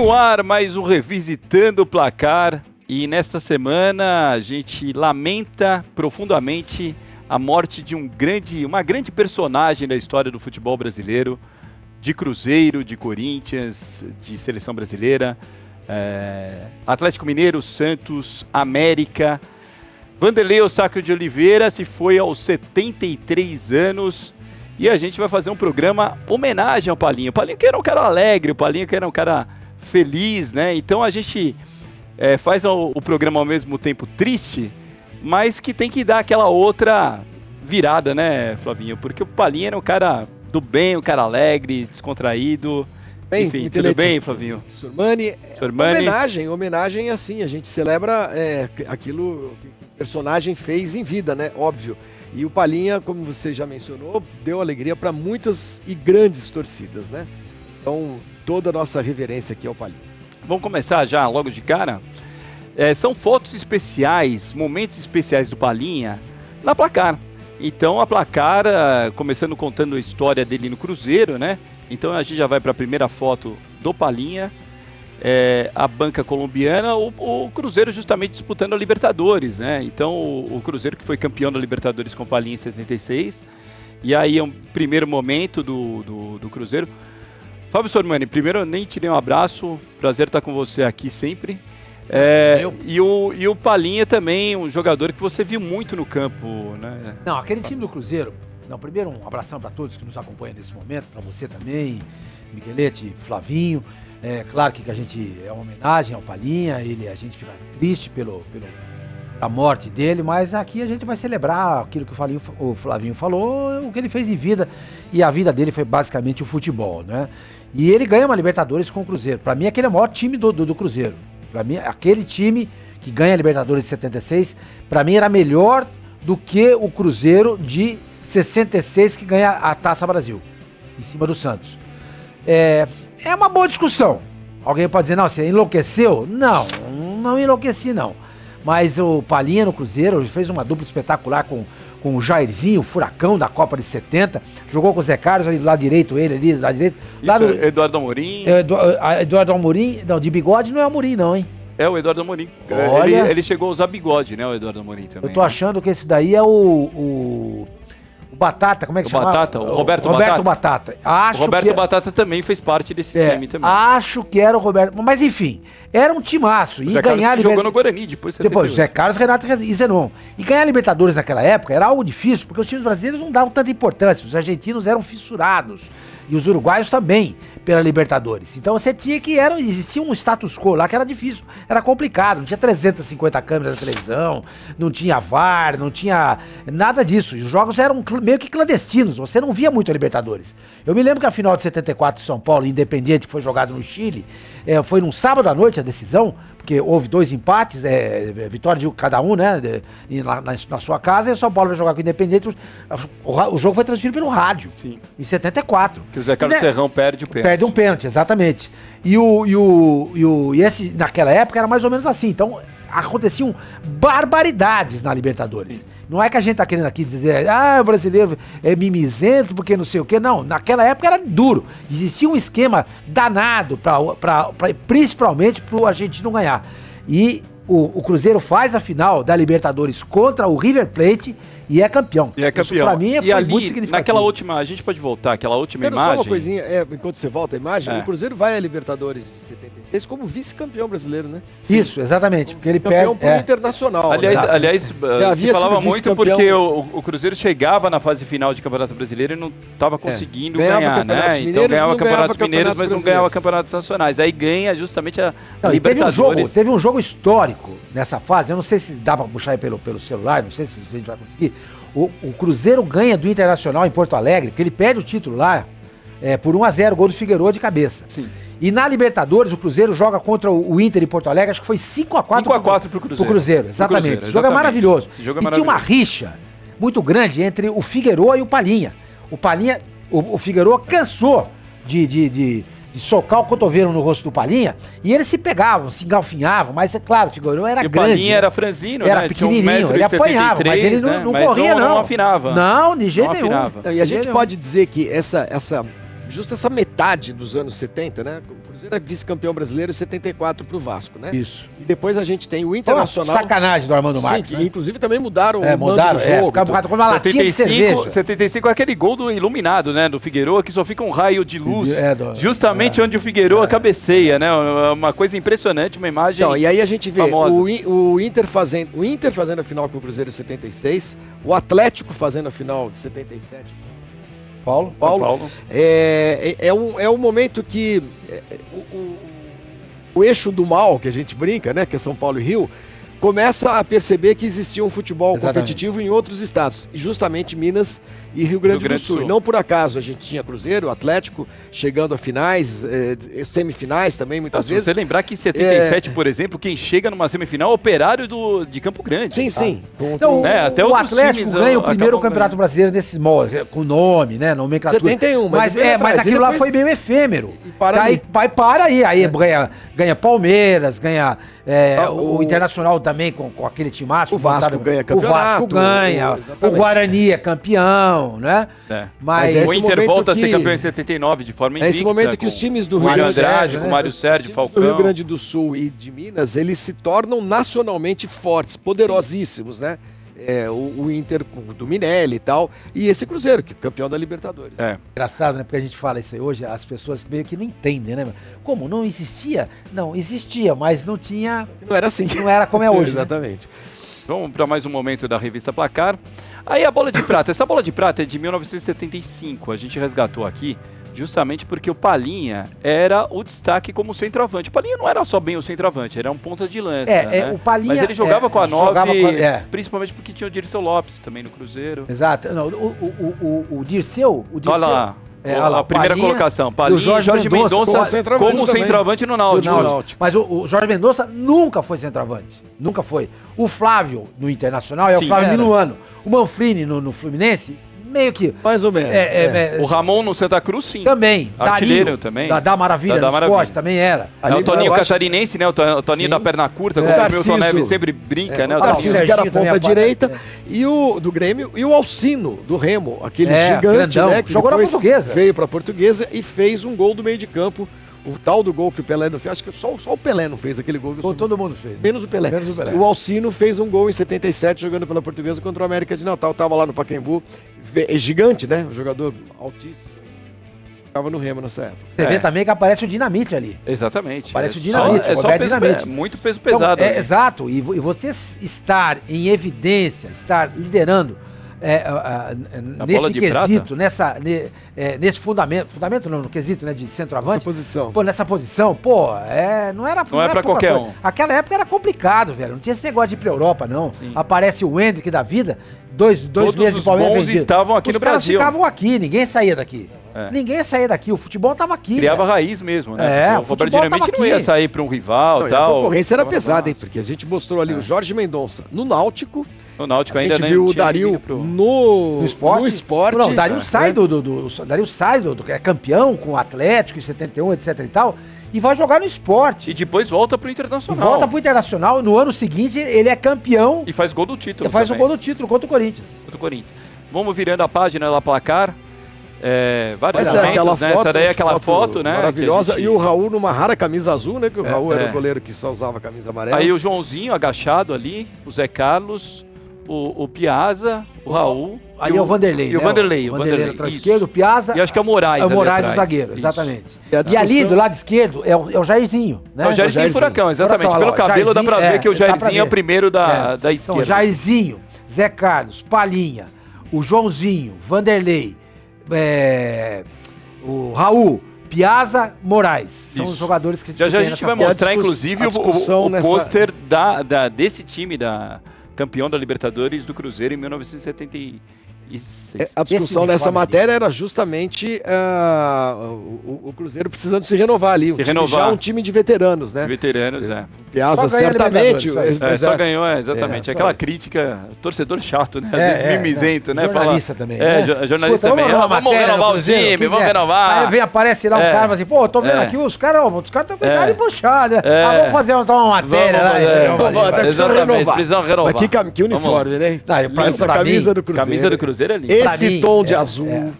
No ar, mais um Revisitando o Placar. E nesta semana a gente lamenta profundamente a morte de uma grande personagem da história do futebol brasileiro, de Cruzeiro, de Corinthians, de Seleção Brasileira, Atlético Mineiro, Santos, América. Vanderlei Eustáquio de Oliveira se foi aos 73 anos e a gente vai fazer um programa homenagem ao Palinho. O Palinho que era um cara alegre, o Palinho que era um cara feliz, né? Então a gente faz o programa ao mesmo tempo triste, mas que tem que dar aquela outra virada, né, Flavinho? Porque o Palinho era um cara do bem, um cara alegre, descontraído. Bem, enfim, tudo bem, Flavinho? Sormani. Homenagem assim, a gente celebra aquilo que o personagem fez em vida, né? Óbvio. E o Palinha, como você já mencionou, deu alegria para muitas e grandes torcidas, né? Então, toda a nossa reverência aqui ao Palinha. Vamos começar já logo de cara? São fotos especiais, momentos especiais do Palinha na Placar. Então a Placar, começando contando a história dele no Cruzeiro, né? Então a gente já vai para a primeira foto do Palinha, a banca colombiana, o Cruzeiro justamente disputando a Libertadores, né? Então o Cruzeiro que foi campeão da Libertadores com o Palinha em 76, e aí é um primeiro momento do Cruzeiro. Fábio Sormani, primeiro eu nem te dei um abraço, prazer estar com você aqui sempre. E o Palinha também, um jogador que você viu muito no campo, né? Não, aquele time do Cruzeiro. Não, primeiro um abração para todos que nos acompanham nesse momento, para você também, Miguelete, Flavinho. Claro que a gente é uma homenagem ao Palinha, a gente fica triste pela morte dele, mas aqui a gente vai celebrar aquilo que o Flavinho falou, o que ele fez em vida, e a vida dele foi basicamente o futebol, né? E ele ganha uma Libertadores com o Cruzeiro. Para mim, aquele é o maior time do Cruzeiro. Para mim, aquele time que ganha a Libertadores de 76, para mim era melhor do que o Cruzeiro de 66 que ganha a Taça Brasil, em cima do Santos. É uma boa discussão. Alguém pode dizer, não, você enlouqueceu? Não enlouqueci, não. Mas o Palinha no Cruzeiro fez uma dupla espetacular com o Jairzinho, o Furacão da Copa de 70. Jogou com o Zé Carlos ali do lado direito, Eduardo Amorim. Eduardo Amorim, não, de bigode não é Amorim não, hein? É o Eduardo Amorim. Ele chegou a usar bigode, né, o Eduardo Amorim também. Eu tô achando que esse daí é o Batata, como é que chama? O Roberto Batata. O Roberto Batata também fez parte desse time também. Acho que era o Roberto, mas enfim, era um timaço. O Zé Carlos jogou no Guarani, depois Zé Carlos, Renato e Zenon. E ganhar a Libertadores naquela época era algo difícil, porque os times brasileiros não davam tanta importância, os argentinos eram fissurados. E os uruguaios também, pela Libertadores. Então você tinha existia um status quo lá que era difícil, era complicado, não tinha 350 câmeras na televisão, não tinha VAR, não tinha nada disso. Os jogos eram meio que clandestinos, você não via muito a Libertadores. Eu me lembro que a final de 74 de São Paulo, Independiente, que foi jogado no Chile, foi num sábado à noite a decisão, porque houve 2 empates, vitória de cada um, né, na sua casa, e o São Paulo vai jogar com o Independente. O jogo foi transferido pelo rádio, sim, em 74. Que o Zé Carlos Serrão perde o pênalti. Perde um pênalti, exatamente. E esse, naquela época, era mais ou menos assim. Então, aconteciam barbaridades na Libertadores. Sim. Não é que a gente tá querendo aqui dizer, o brasileiro é mimizento porque não sei o quê. Não, naquela época era duro. Existia um esquema danado, principalmente pro argentino ganhar. E o Cruzeiro faz a final da Libertadores contra o River Plate e é campeão. Isso pra mim foi ali, muito significativo. Naquela última, a gente pode voltar, aquela última imagem. Só uma coisinha, enquanto você volta a imagem, o Cruzeiro vai à Libertadores de 76 como vice-campeão brasileiro, né? Isso, exatamente. Porque ele campeão perde pro Internacional. Aliás, se falava muito porque o Cruzeiro chegava na fase final de Campeonato Brasileiro e não estava conseguindo ganhar, né? Então ganhava Campeonatos Mineiros, mas não ganhava Campeonatos Nacionais. Aí ganha justamente a Libertadores. Teve um jogo histórico nessa fase, eu não sei se dá pra puxar aí pelo celular, não sei se a gente vai conseguir. O Cruzeiro ganha do Internacional em Porto Alegre, porque ele perde o título lá por 1-0, gol do Figueiredo de cabeça. Sim. E na Libertadores, o Cruzeiro joga contra o Inter em Porto Alegre, acho que foi 5-4 pro Cruzeiro. Exatamente. Esse jogo é maravilhoso. Tinha uma rixa muito grande entre o Figueiredo e o Palinha. O Figueiredo cansou de socar o cotovelo no rosto do Palinha, e eles se pegavam, se engalfinhavam, mas é claro, o Figueiredo era grande. O Palinha era franzino, era né? pequenininho, ele apanhava, mas ele não corria, não. Não afinava. Não, de jeito nenhum. E a gente pode dizer que justo essa metade dos anos 70, né? O Cruzeiro é vice-campeão brasileiro e 74 pro Vasco, né? Isso. E depois a gente tem o Internacional. Sacanagem do Armando Marques. Sim, que né? inclusive também mudaram É, o mando mudaram, do jogo. Por causa de uma latinha de cerveja. 75 é aquele gol do Iluminado, né? Do Figueroa, que só fica um raio de luz. Justamente onde o Figueroa cabeceia, né? Uma coisa impressionante, uma imagem. Então, e aí a gente vê famosa. o Inter fazendo a final com o Cruzeiro em 76, o Atlético fazendo a final de 77. Paulo. São Paulo. É um momento que o eixo do mal, que a gente brinca, né? Que é São Paulo e Rio, começa a perceber que existia um futebol competitivo em outros estados, e justamente Minas e Rio Grande do Sul. E não por acaso a gente tinha Cruzeiro, Atlético, chegando a finais, semifinais também, muitas vezes. Se você lembrar que em 77, por exemplo, quem chega numa semifinal é o Operário de Campo Grande. Sim, tá? sim. Então, até o Atlético times ganha o primeiro acabam Campeonato Brasileiro desses moldes, com nome, né? Nomenclatura. 71, mas aquilo lá foi meio efêmero. Para aí ganha Palmeiras, ganha o Internacional também com aquele timaço. O Vasco ganha campeonato. O Vasco ganha. O Guarani é campeão, né? Mas o Inter volta a ser campeão em 79 de forma invicta. É esse momento que os times do Rio Mário Grande Andrade, com Mário Sérgio, Falcão. do Rio Grande do Sul e de Minas, eles se tornam nacionalmente fortes, poderosíssimos, né? O Inter do Minelli e tal, e esse Cruzeiro, que é campeão da Libertadores. Engraçado, né? Porque a gente fala isso aí hoje, as pessoas meio que não entendem, né? Como? Não existia? Não, existia, mas não tinha... Não era assim. Não era como é hoje. Exatamente. Né? Vamos para mais um momento da revista Placar. Aí a bola de prata. Essa bola de prata é de 1975. A gente resgatou aqui justamente porque o Palinha era o destaque como centroavante. O Palinha não era só bem o centroavante, era um ponta de lança. Né? O Palinha, mas ele jogava com a 9, principalmente porque tinha o Dirceu Lopes também no Cruzeiro. Exato. Não, o Dirceu... Olha lá. A primeira Palinha, colocação, Palinha e Jorge Mendonça como centroavante no Náutico. Mas o Jorge Mendonça nunca foi centroavante. Nunca foi. O Flávio, no Internacional, é o Flávio Minuano. O Manfrini, no Fluminense, meio que... Mais ou menos. O Ramon no Santa Cruz, sim. Também. Artilheiro Dario, também. Da Maravilha no esporte, também era. O Toninho Catarinense, né? O Toninho da perna curta, como o Milton Neves sempre brinca, né? O Tarcísio, que era a ponta direita, e o do Grêmio, e o Alcino, do Remo, aquele gigante, grandão, né? Que jogou na Portuguesa. Veio pra Portuguesa e fez um gol do meio de campo. O tal do gol que o Pelé não fez, acho que só o Pelé não fez aquele gol. Todo mundo fez. Menos o Pelé. O Alcino fez um gol em 77 jogando pela Portuguesa contra o América de Natal. Tava lá no Pacaembu. É gigante, né? Um jogador altíssimo. Ficava no Remo nessa época. Você vê também que aparece o Dinamite ali. Exatamente. Aparece o Dinamite. Dinamite. Muito peso pesado. Então, exato. E você estar em evidência, estar liderando nesse quesito, nesse fundamento não, no quesito, né, de centroavante. Nessa posição, não era pra qualquer um. Aquela época era complicado, velho. Não tinha esse negócio de ir pra Europa, não. Sim. Aparece o Hendrick da vida, dois meses de Palmeiras. Os bons estavam aqui no Brasil. Os caras ficavam aqui, ninguém saía daqui. Ninguém saía daqui, o futebol tava aqui. Criava raiz mesmo, né? O futebol não ia sair pra um rival e tal. A concorrência era pesada, hein? Porque a gente mostrou ali o Jorge Mendonça no Náutico. No Náutico ainda, a gente viu o Dario no esporte. Não, o Dario sai é campeão com o Atlético em 71, etc e tal, e vai jogar no esporte. E depois volta pro Internacional. No ano seguinte ele é campeão. E faz gol do título. O gol do título contra o Corinthians. Vamos virando a página lá, Placar. Vários momentos, né? Essa daí é aquela foto, né? Maravilhosa. E o Raul numa rara camisa azul, né? Que o Raul era o goleiro que só usava camisa amarela. Aí o Joãozinho agachado ali, o Zé Carlos, o Piazza, o Raul. Ali é o Vanderlei. E o Vanderlei. O Vanderlei atrás esquerdo, o Piazza. E acho que é o Moraes. É o Moraes, o zagueiro, exatamente. E ali do lado esquerdo é o Jairzinho, né? É o Jairzinho Furacão, exatamente. Pelo cabelo dá pra ver que o Jairzinho é o primeiro da esquerda. Então, Jairzinho, Zé Carlos, Palinha, o Joãozinho, Vanderlei, o Raul, Piazza, Moraes. São os jogadores que já a gente vai mostrar, inclusive, o pôster desse time campeão da Libertadores do Cruzeiro em 1976. A discussão nessa matéria era justamente o Cruzeiro precisando se renovar ali. Já um time de veteranos, né? Piazza certamente. Só ganhou, exatamente. Aquela crítica, torcedor chato, né? Às vezes mimizento, né? Jornalista também. Jornalista também. Vamos renovar o time, vamos renovar. Aí aparece lá um cara e assim, tô vendo aqui, os caras estão com cara de puxar, né? Vamos fazer uma matéria lá. Precisa renovar. Mas que uniforme, né? Essa camisa do Cruzeiro. Esse tom de azul,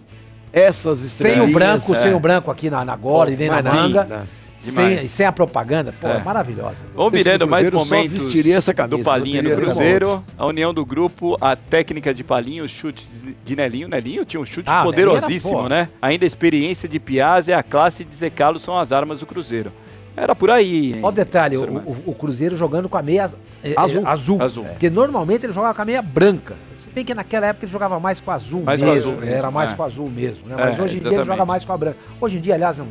essas estrelas. Sem o branco aqui na gola e nem na manga. sem a propaganda, pô, é maravilhosa. Vamos virando mais momentos vestiria essa camisa, do Palinha no Cruzeiro. A união do grupo, a técnica de Palinha, os chutes de Nelinho. Nelinho tinha um chute poderosíssimo, né? Ainda a experiência de Piazza e a classe de Zé Carlos são as armas do Cruzeiro. Era por aí. Olha o detalhe, o Cruzeiro jogando com a meia azul. Porque normalmente ele jogava com a meia branca. Se bem que naquela época ele jogava mais com a azul mesmo. Era mais com a azul mesmo, né? Mas hoje em dia ele joga mais com a branca. Hoje em dia, aliás, às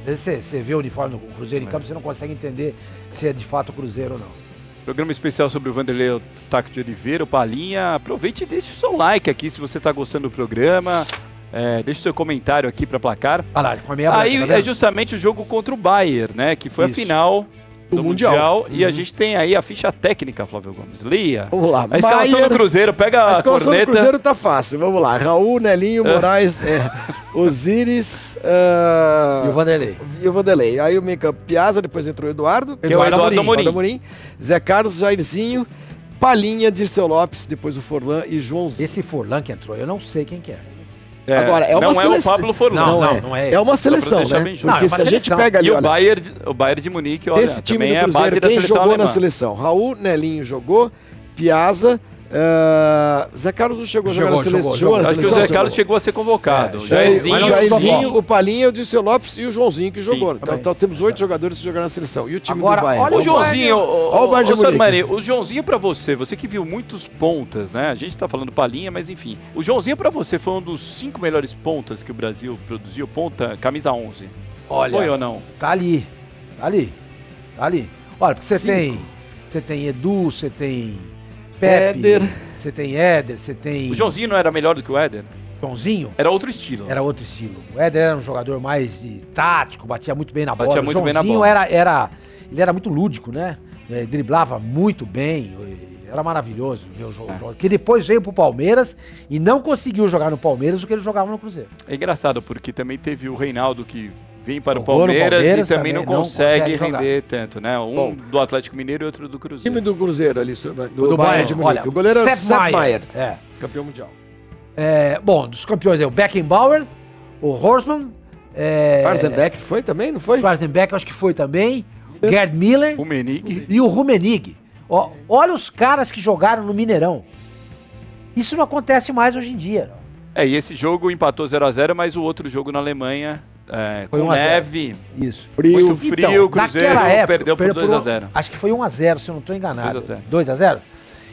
vezes você vê o uniforme do Cruzeiro em campo, você não consegue entender se é de fato o Cruzeiro ou não. Programa especial sobre o Vanderlei Eustáquio de Oliveira, o Palinha. Aproveite e deixe o seu like aqui se você está gostando do programa. Deixe o seu comentário aqui para placar. Com a meia branca, aí é justamente o jogo contra o Bayern, né? Que foi a final do Mundial. E a gente tem aí a ficha técnica, Flávio Gomes. Lia. Vamos lá. A escalação do Cruzeiro, pega a corneta. A escalação do Cruzeiro tá fácil. Vamos lá. Raul, Nelinho, Moraes, Osíris... E o Vanderlei. Aí o meio campo, Piazza, depois entrou o Eduardo. Que é o Eduardo Amorim. Zé Carlos, Jairzinho, Palinha, Dirceu Lopes, depois o Forlan e Joãozinho. Esse Forlan que entrou, eu não sei quem que é. Agora, é uma seleção. É o Pablo Forlan. Não é. É uma seleção, né? Porque se a gente pega ali, o Bayern de Munique, olha, esse time do Cruzeiro, quem jogou na seleção? Raul, Nelinho jogou, Piazza, Zé Carlos não chegou a jogar na seleção. Acho que o Zé Carlos chegou a ser convocado. Jairzinho, o Palinha, o Dirceu Lopes e o Joãozinho que jogou. Então temos 8 jogadores que jogaram na seleção. E o time do Bayern? O Joãozinho, o Bayern de Munique. O Joãozinho pra você que viu muitos pontas, né? A gente tá falando Palinha, mas enfim. O Joãozinho pra você foi um dos 5 melhores pontas que o Brasil produziu, ponta, camisa 11. Olha, foi ou não? Tá ali. Olha, porque você tem Edu, você tem Pepe, você tem Éder, você tem... O Joãozinho não era melhor do que o Éder? Joãozinho? Era outro estilo. Era outro estilo. O Éder era um jogador mais tático, batia muito bem na bola. Batia muito bem na bola. Ele era muito lúdico, né? Driblava muito bem. Era maravilhoso ver o jogo. Que depois veio pro Palmeiras e não conseguiu jogar no Palmeiras o que ele jogava no Cruzeiro. É engraçado, porque também teve o Reinaldo que vem para o Palmeiras e também não consegue render tanto, né? Do Atlético Mineiro e outro do Cruzeiro. Time do Cruzeiro ali, do Bayern de Munique. O goleiro era o Sepp Maier, campeão mundial. Dos campeões o Beckenbauer, o Horstmann... Schwarzenbeck foi também, não foi? Schwarzenbeck acho que foi também. Gerd Müller. Rummenigge. E o Rummenigge. Olha os caras que jogaram no Mineirão. Isso não acontece mais hoje em dia. E esse jogo empatou 0-0, mas o outro jogo na Alemanha... com neve, isso. Muito frio, então, o Cruzeiro época, perdeu por 2-0. Acho que foi 1-0, se eu não estou enganado. 2-0.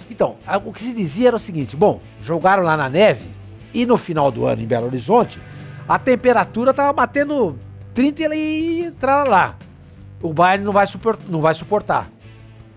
Então, o que se dizia era o seguinte, jogaram lá na neve e no final do ano em Belo Horizonte, a temperatura estava batendo 30 e lá. O Bayern não vai suportar.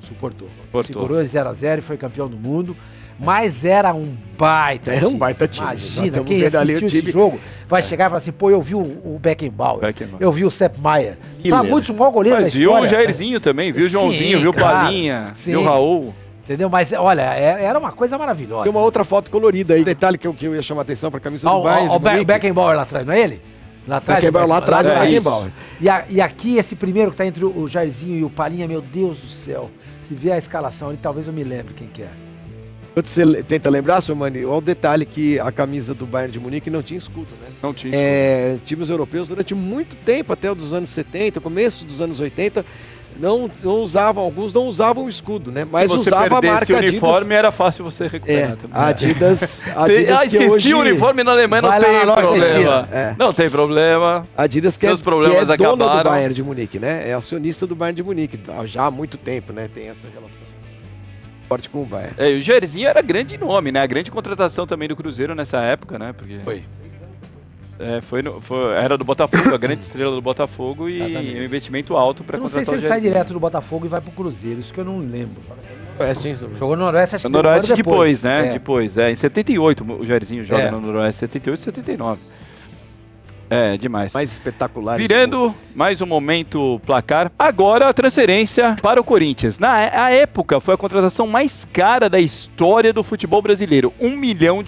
Suportou. Segurou em 0-0 e foi campeão do mundo. Mas era um baita time. Era um baita time. Imagina, quem assistiu esse jogo vai chegar e falar assim, eu vi o Beckenbauer, eu vi o Sepp Maier. Tá muito bom goleiro da história. Mas viu o Jairzinho também, viu o Joãozinho, viu o Palinha, viu o Raul. Entendeu? Mas, olha, era uma coisa maravilhosa. Tem uma outra foto colorida aí, detalhe que eu ia chamar a atenção para a camisa do Bayern. O Beckenbauer lá atrás, não é ele? Lá atrás é o Beckenbauer. E aqui, esse primeiro que tá entre o Jairzinho e o Palinha, meu Deus do céu. Se vier a escalação ali, talvez eu me lembre quem que é. Quando você tenta lembrar, seu Mani, olha o detalhe que a camisa do Bayern de Munique não tinha escudo, né? Não tinha escudo. Times europeus, durante muito tempo, até os anos 70, começo dos anos 80, não usavam, alguns não usavam o escudo, né? Mas usava a marca Adidas. Se o uniforme era fácil você recuperar também. Adidas esqueci hoje... o uniforme na Alemanha, não tem problema. Não tem problema. Adidas que seus problemas é dona acabaram. do Bayern de Munique, né? É acionista do Bayern de Munique, já há muito tempo, né? Tem essa relação. Com o Bayern. O Jairzinho era grande nome, né? A grande contratação também do Cruzeiro nessa época, né? Porque era do Botafogo, a grande estrela do Botafogo e um investimento alto para contratar o Jairzinho. Não sei se ele sai direto do Botafogo e vai pro Cruzeiro, isso que eu não lembro. Jogou no Noroeste, acho que no Noroeste depois, né? Depois, em 78 o Jairzinho joga no Noroeste, 78 e 79. Demais. Mais espetacular. Virando mais um momento placar. Agora a transferência para o Corinthians. Na época foi a contratação mais cara da história do futebol brasileiro. $1 milhão.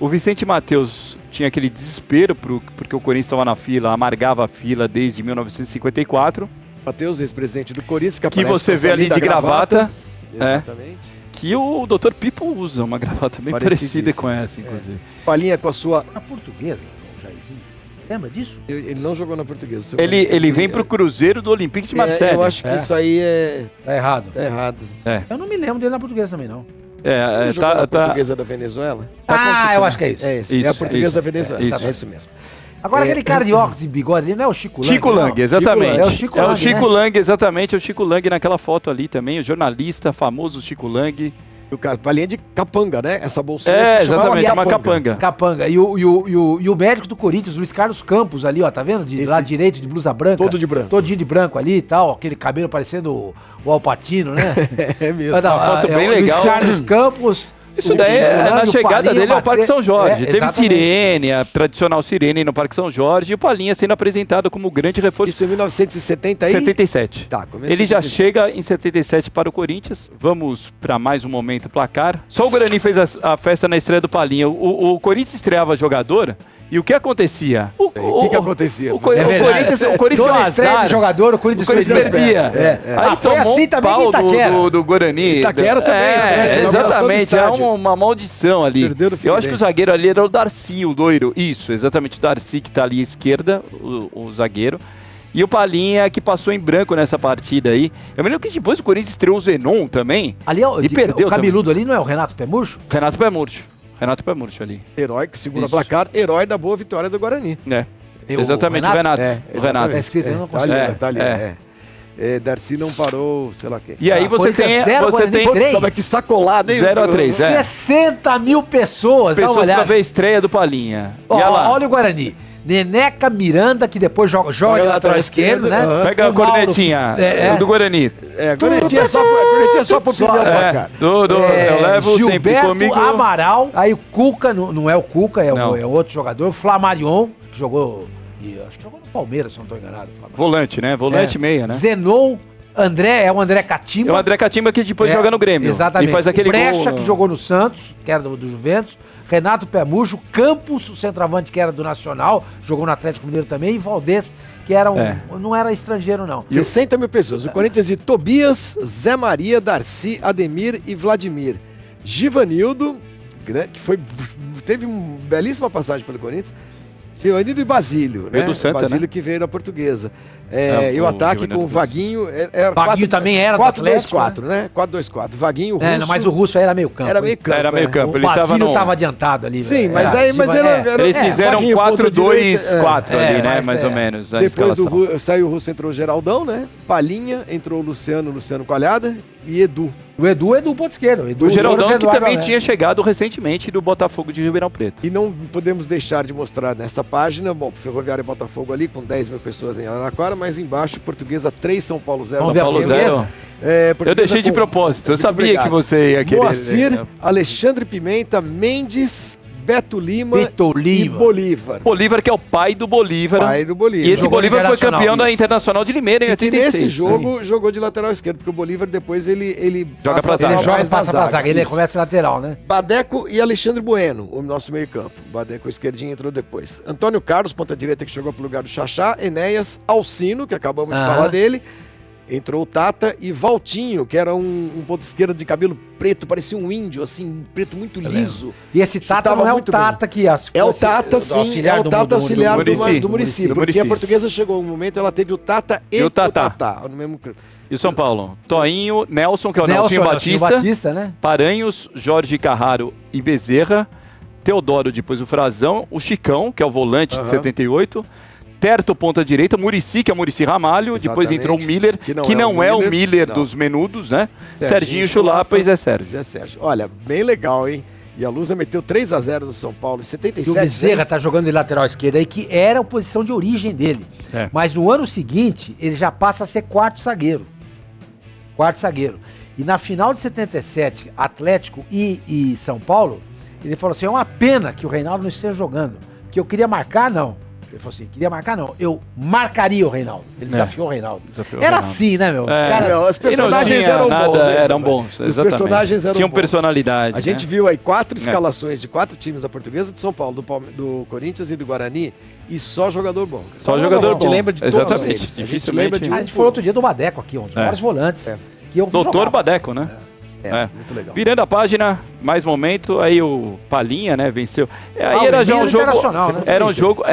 O Vicente Matheus tinha aquele desespero porque o Corinthians estava na fila, amargava a fila desde 1954. Matheus, ex-presidente do Corinthians, que você vê ali de gravata. Exatamente. Que o Dr. Pipo usa uma gravata bem parecida com essa, inclusive. Palinha com a sua... A portuguesa, o Jairzinho. Lembra disso? Ele não jogou na Portuguesa. Ele vem pro Cruzeiro do Olympique de Marseille. Eu acho que isso aí Tá errado. tá errado. Eu não me lembro dele na Portuguesa também, não. Ele jogou na Portuguesa da Venezuela? Eu acho que é isso. É esse. É a Portuguesa da Venezuela. Isso. É isso mesmo. Agora aquele cara de óculos e bigode ali não é o Chico Lang? Chico Lang, exatamente. É o Chico Lang, É o Chico Lang, exatamente. É o Chico Lang naquela foto ali também. O jornalista famoso Chico Lang. O palinha de capanga, né? Essa bolsinha exatamente, uma capanga. Capanga. E o médico do Corinthians, Luiz Carlos Campos ali, ó, tá vendo? De lado direito, de blusa branca. Todo de branco. Todinho de branco ali e tal. Aquele cabelo parecendo o Al Pacino, né? É mesmo. Uma foto bem legal. Luiz Carlos Campos. Isso daí, na chegada dele ao Parque São Jorge. Teve exatamente. sirene, a tradicional sirene no Parque São Jorge, e o Palinha sendo apresentado como grande reforço. Isso em 1970 77. Tá, Ele já chega em 77 para o Corinthians. Vamos para mais um momento placar. Só o Guarani fez a festa na estreia do Palinha. O Corinthians estreava jogador. E o que acontecia? O que acontecia? O Corinthians tinha um azar. De jogador, o Corinthians perdia. Aí tomou assim também pau Itaquera. do Guarani. Itaquera também. Exatamente. É uma maldição ali. Perderam o Eu acho que o zagueiro ali era o Darcy, o loiro. Isso, exatamente. O Darcy que tá ali à esquerda, o zagueiro. E o Palinha que passou em branco nessa partida aí. Eu me lembro que depois o Corinthians estreou o Zenon também. Ali, e perdeu o cabeludo ali não é o Renato Pemurcho? Renato Pemurcho ali. Herói, que segura placar, herói da boa vitória do Guarani. Exatamente, o Renato. O Renato. Tá escrito, eu não consigo. Tá ali. Darcy não parou, sei lá quem. E aí você tem... Sabe que sacolada, hein? 0-3, 60 mil pessoas. Pessoas pra ver a estreia do Palinha. Olha o Guarani. Neneca Miranda, que depois joga na lateral esquerda, né? Pega a cornetinha do Guarani. Cornetinha é só pro primeiro placar. Eu levo sempre comigo. Amaral, aí o Cuca, não é o Cuca, é outro jogador, Flamarion, que jogou, acho que jogou no Palmeiras, se não estou enganado. Volante, né? Volante meia, né? Zenon, o André Catimba. É o André Catimba que depois joga no Grêmio. Exatamente. E faz aquele Brecha, gol. que jogou no Santos, que era do Juventus. Renato Pemurcho, Campos, o centroavante que era do Nacional, jogou no Atlético Mineiro também, e Valdez, que era não era estrangeiro, não. 60 mil pessoas. O Corinthians de Tobias, Zé Maria, Darcy, Ademir e Vladimir. Givanildo, que teve uma belíssima passagem pelo Corinthians. Givanildo e Basílio, né? Do Santa, Basílio que veio da Portuguesa. E o ataque com o Vaguinho. Vaguinho também era 4-2-4, né? 4-2-4. Vaguinho, o Russo. Mas o Russo era meio campo. Era meio campo. O Basílio tava adiantado ali. Sim, mas eles fizeram 4-2-4 ali, né? Mais ou menos. Depois saiu o Russo, entrou o Geraldão, né? Palinha, entrou o Luciano Coalhada e Edu. O Edu ponto esquerdo. O Geraldão que também tinha chegado recentemente do Botafogo de Ribeirão Preto. E não podemos deixar de mostrar nesta página, Ferroviária e Botafogo ali, com 10 mil pessoas em Araraquara, mas embaixo, Portuguesa 3, São Paulo 0. Vamos ver a Portuguesa? Eu deixei de propósito, eu sabia que você ia querer. Moacir, Alexandre Pimenta, Mendes, Beto Lima e Bolívar. Bolívar que é o pai do Bolívar. E esse Bolívar foi campeão da Internacional de Limeira em 86. E nesse jogo jogou de lateral esquerdo, porque o Bolívar depois ele joga pra zaga. Ele passa pra zaga, ele começa lateral, né? Badeco e Alexandre Bueno, o nosso meio campo. Badeco esquerdinho entrou depois. Antônio Carlos, ponta direita, que jogou pro lugar do Xaxá. Enéas Alcino, que acabamos de falar dele. Entrou o Tata e Valtinho, que era um ponto esquerdo de cabelo preto, parecia um índio, assim, preto muito liso. E esse Tata não é o Tata que... É o Tata, sim, é o Tata auxiliar do Muricy. Porque a Portuguesa chegou um momento, ela teve o Tata e o Tata. No mesmo... E o São Paulo? Toinho, Nelson, que é o Nelson Batista, né? Paranhos, Jorge Carraro e Bezerra. Teodoro, depois o Frazão. O Chicão, que é o volante de 78. Terto, ponta direita, Muricy, que é o Muricy Ramalho. Exatamente. Depois entrou o Miller, que não é o Miller dos menudos, né? Serginho Chulapa e Zé Sérgio. Olha, bem legal, hein? E a Lusa meteu 3-0 no São Paulo em 77. E o Bezerra tá jogando de lateral esquerdo aí, que era a posição de origem dele. Mas no ano seguinte, ele já passa a ser quarto zagueiro. E na final de 77, Atlético e São Paulo, ele falou assim, é uma pena que o Reinaldo não esteja jogando. Que eu queria marcar, não. Ele falou assim, queria marcar não, eu marcaria o Reinaldo. Ele desafiou o Reinaldo. Assim, né, meu? Os personagens eram bons. Os personagens tinham personalidade. A gente viu aí 4 escalações de 4 times da Portuguesa, de São Paulo, do Corinthians e do Guarani, e só jogador bom. Só jogador bom. A gente lembra de todos eles. A gente lembra de a gente falou outro dia do Badeco aqui, um dos maiores volantes. Doutor Badeco, né? Muito legal. Virando a página, mais momento, aí o Palhinha, né, venceu. Aí era já um jogo, né? era um jogo,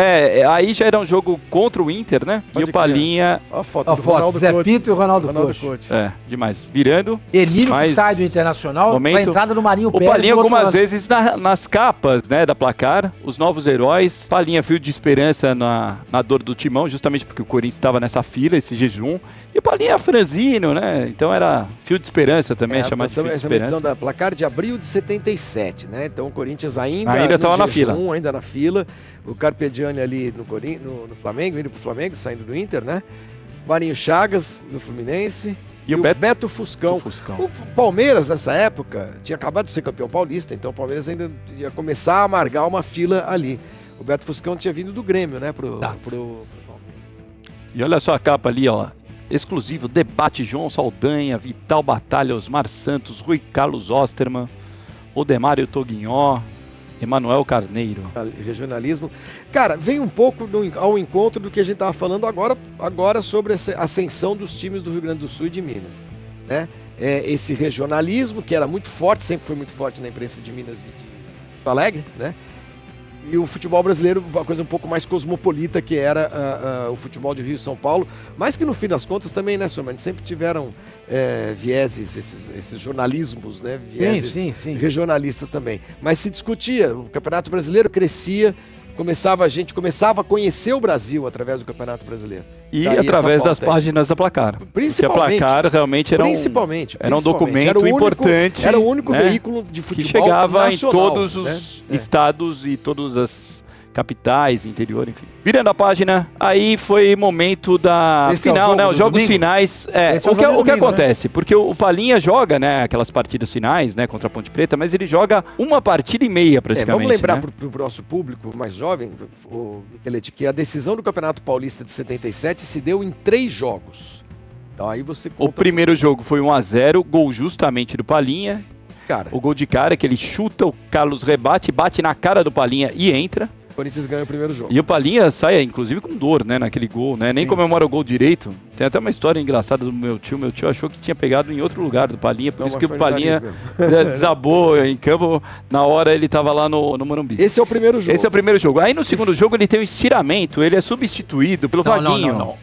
aí já era um jogo contra o Inter, né? Pode e o Palhinha, a foto do Ronaldo Zé Couto. Pinto e o Ronaldo Couto. demais, virando. Emílio que sai do Internacional momento, pra entrada do Marinho Pérez. O Palhinha algumas vezes nas capas, né, da Placar, os novos heróis. Palhinha fio de esperança na dor do timão, justamente porque o Corinthians estava nessa fila, esse jejum. E o Palhinha franzino, né? Então era fio de esperança também, chamar de fio de essa esperança. edição da Placar de abril de 77, né? Então o Corinthians ainda estava na fila. Ainda na fila. O Carpegiani ali no Flamengo, indo pro Flamengo, saindo do Inter, né? Marinho Chagas no Fluminense. E o Beto Fuscão. O Palmeiras, nessa época, tinha acabado de ser campeão paulista, então o Palmeiras ainda ia começar a amargar uma fila ali. O Beto Fuscão tinha vindo do Grêmio, né? Pro Palmeiras. E olha só a capa ali, ó. Exclusivo, debate João Saldanha, Vital Batalha, Osmar Santos, Rui Carlos Osterman, Odemário Toguinhó, Emanuel Carneiro. Regionalismo. Cara, vem um pouco ao encontro do que a gente estava falando agora sobre essa ascensão dos times do Rio Grande do Sul e de Minas, né? Esse regionalismo que era muito forte, sempre foi muito forte na imprensa de Minas e de Porto Alegre, né? E o futebol brasileiro, uma coisa um pouco mais cosmopolita, que era o futebol de Rio e São Paulo, mas que no fim das contas também, né, Sormani, sempre tiveram vieses, esses jornalismos, né, vieses sim. regionalistas também. Mas se discutia, o Campeonato Brasileiro crescia, a gente começava a conhecer o Brasil através do Campeonato Brasileiro. E através das páginas da Placar. Principalmente. Porque a Placar realmente era um documento importante. Era o único veículo de futebol que chegava nacional, em todos os estados e todas as capitais, interior, enfim. Virando a página, aí foi momento da final, né? Os jogos finais. O que acontece? Porque o Palhinha joga, né, aquelas partidas finais, né, contra a Ponte Preta, mas ele joga uma partida e meia praticamente. Vamos lembrar né? pro nosso público mais jovem, Michelete, que a decisão do Campeonato Paulista de 77 se deu em 3 jogos. Então aí você conta. O primeiro jogo foi 1-0, gol justamente do Palhinha. O gol de cara que ele chuta, o Carlos rebate, bate na cara do Palhinha e entra. O Corinthians ganha o primeiro jogo. E o Palhinha sai, inclusive, com dor, né, naquele gol, né? Nem comemora o gol direito. Tem até uma história engraçada do meu tio. Meu tio achou que tinha pegado em outro lugar do Palhinha, por isso que o Palhinha desabou em campo. Na hora ele estava lá no Morumbi. Esse é o primeiro jogo. Esse é o primeiro jogo. Aí no segundo jogo ele tem um estiramento, ele é substituído pelo Vaguinho. Não.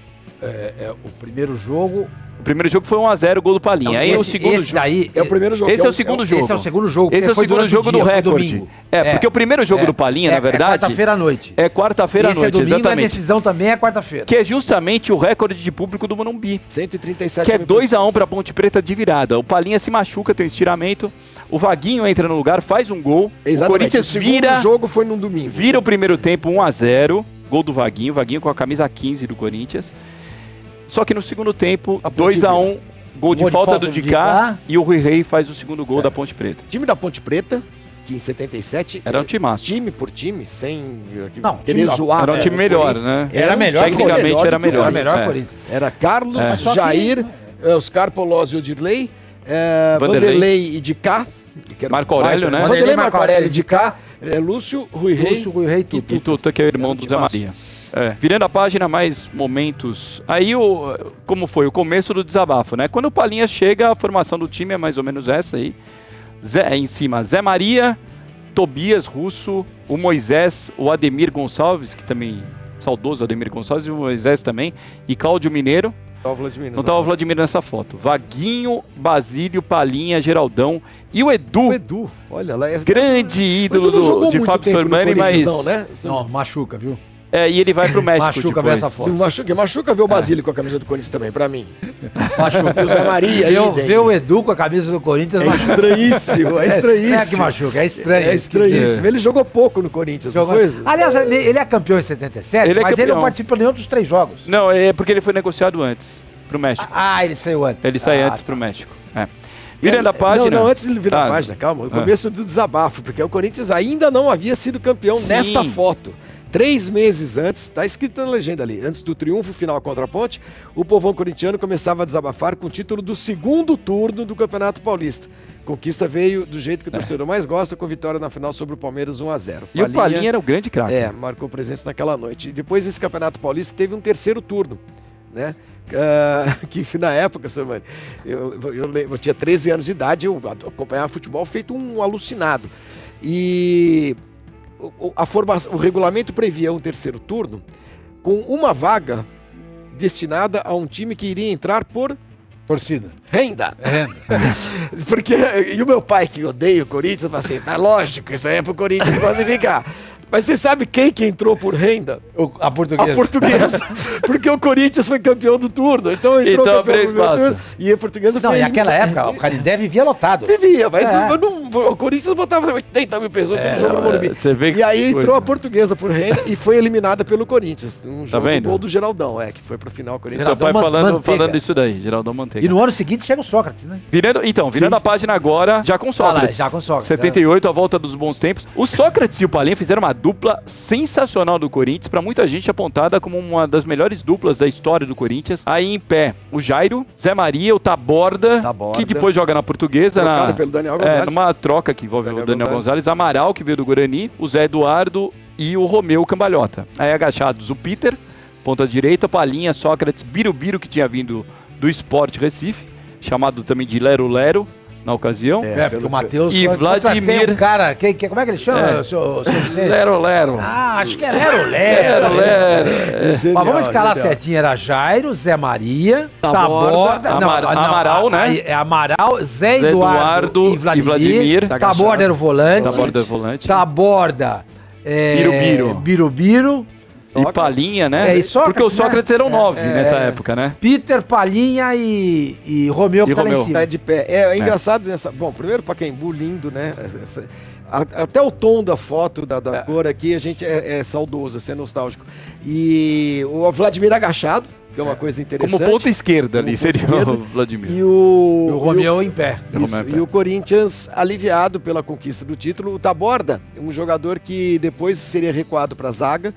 O primeiro jogo... O primeiro jogo foi 1-0, gol do Palhinha. Aí o segundo jogo... daí é o primeiro jogo. Esse é o segundo jogo. Esse é o segundo jogo. Esse é o segundo jogo do recorde. Porque o primeiro jogo do Palhinha, na verdade... É quarta-feira à noite. É quarta-feira à noite, domingo, exatamente. A decisão também é quarta-feira. Que é justamente o recorde de público do Morumbi. 137 que é 2-1 pra Ponte Preta de virada. O Palhinha se machuca, tem um estiramento. O Vaguinho entra no lugar, faz um gol. Exatamente. O Corinthians vira... O jogo foi num domingo. Vira o primeiro tempo 1-0. Gol do Vaguinho. Vaguinho com a camisa 15 do Corinthians. Só que no segundo tempo, 2-1... Gol de falta do Dicá e o Rui Rei faz o segundo gol da Ponte Preta. Time da Ponte Preta, que em 77... Era um timaço. Time por time, sem querer zoar. Era um time melhor, né? Era melhor. Tecnicamente era melhor. Era melhor Corinthians. Era Carlos, Jair, Oscar Polozzi e Odirley, Vanderlei e Dicá. Marco Aurélio, né? Vanderlei, Marco Aurélio, Dicá, Lúcio, Rui Rei e Tuta, que é o irmão do Zé Maria. Virando a página, mais momentos. Aí, como foi? O começo do desabafo, né? Quando o Palhinha chega, a formação do time é mais ou menos essa aí. Em cima, Zé Maria, Tobias Russo, o Moisés, o Ademir Gonçalves, que também, saudoso Ademir Gonçalves, e o Moisés também, e Cláudio Mineiro. Não estava o Vladimir nessa foto. Vaguinho, Basílio, Palhinha, Geraldão e o Edu. O Edu, olha lá. Grande ídolo de Fábio Sormani, mas... Né? Não, machuca, viu? E ele vai pro México machuca ver essa foto. Machuca ver o Basílio com a camisa do Corinthians também, pra mim. Machuca. O Zé Maria. Ver o Edu com a camisa do Corinthians. É estranhíssimo, é estranhíssimo. É que machuca, é estranho. É estranhíssimo. Ele jogou pouco no Corinthians, não foi? Aliás, ele é campeão em 77, mas ele não participa de nenhum dos 3 jogos. Não, é porque ele foi negociado antes pro México. Ele saiu antes. Ele saiu antes pro México. Virando a página... Não, antes de virar a página, calma. O começo do desabafo, porque o Corinthians ainda não havia sido campeão nesta foto. 3 meses antes, está escrito na legenda ali, antes do triunfo final contra a Ponte, o povão corintiano começava a desabafar com o título do segundo turno do Campeonato Paulista. Conquista veio do jeito que o torcedor mais gosta, com vitória na final sobre o Palmeiras 1-0. E o Palhinha era o grande craque. Marcou presença naquela noite. E depois desse Campeonato Paulista teve um terceiro turno, né? Que na época, senhor Mani, eu tinha 13 anos de idade, eu acompanhava futebol feito um alucinado. E o regulamento previa um terceiro turno com uma vaga destinada a um time que iria entrar por torcida. Renda. Porque, e o meu pai, que odeia o Corinthians, fala assim, tá lógico, isso aí é pro Corinthians classificar. Mas você sabe quem que entrou por renda? A portuguesa. A portuguesa. Porque o Corinthians foi campeão do turno. Então entrou campeão do turno. E a portuguesa foi... Não, e naquela época o Canindé vivia lotado. Vivia, mas o Corinthians botava 80 mil pessoas todo jogo no Morumbi. E aí entrou a portuguesa por renda e foi eliminada pelo Corinthians. Um jogo vendo? gol do Geraldão, que foi pro final. O Corinthians. Seu pai falando isso daí, Geraldão Manteiga. E no ano seguinte chega o Sócrates, né? Virando a página agora, já com Sócrates. Já com Sócrates. 78, a volta dos bons tempos. O Sócrates e o Palinha fizeram uma dupla sensacional do Corinthians, pra muita gente apontada como uma das melhores duplas da história do Corinthians. Aí em pé, o Jairo, Zé Maria, o Taborda, que depois joga na Portuguesa. Pelo Daniel Gonzalez. Numa troca que envolve o Daniel Gonzalez, Amaral, que veio do Guarani, o Zé Eduardo e o Romeu Cambalhota. Aí agachados, o Peter, ponta direita, Palinha, Sócrates, Birubiru, que tinha vindo do Sport Recife, chamado também de Lero Lero, na ocasião. Porque o Matheus... E Vladimir... Um cara, como é que ele chama? Seu Lero Lero. Acho que é Lero Lero. Mas vamos escalar certinho. Era Jairo, Zé Maria, Taborda... Amaral, né? É Amaral, Zé Eduardo e Vladimir. Taborda era o volante. Taborda... Birubiru. E Palinha, né? Porque os Sócrates eram 9 nessa época, né? Peter, Palinha e Romeu que tá lá em cima. Pé de pé. É engraçado nessa... Bom, primeiro Pacaembu, lindo, né? Até o tom da foto, da cor aqui, a gente é saudoso, é nostálgico. E o Vladimir agachado, que é uma coisa interessante. Como ponta esquerda ali, seria o Vladimir. E o Romeu em pé. E o Corinthians aliviado pela conquista do título. O Taborda, um jogador que depois seria recuado para a zaga.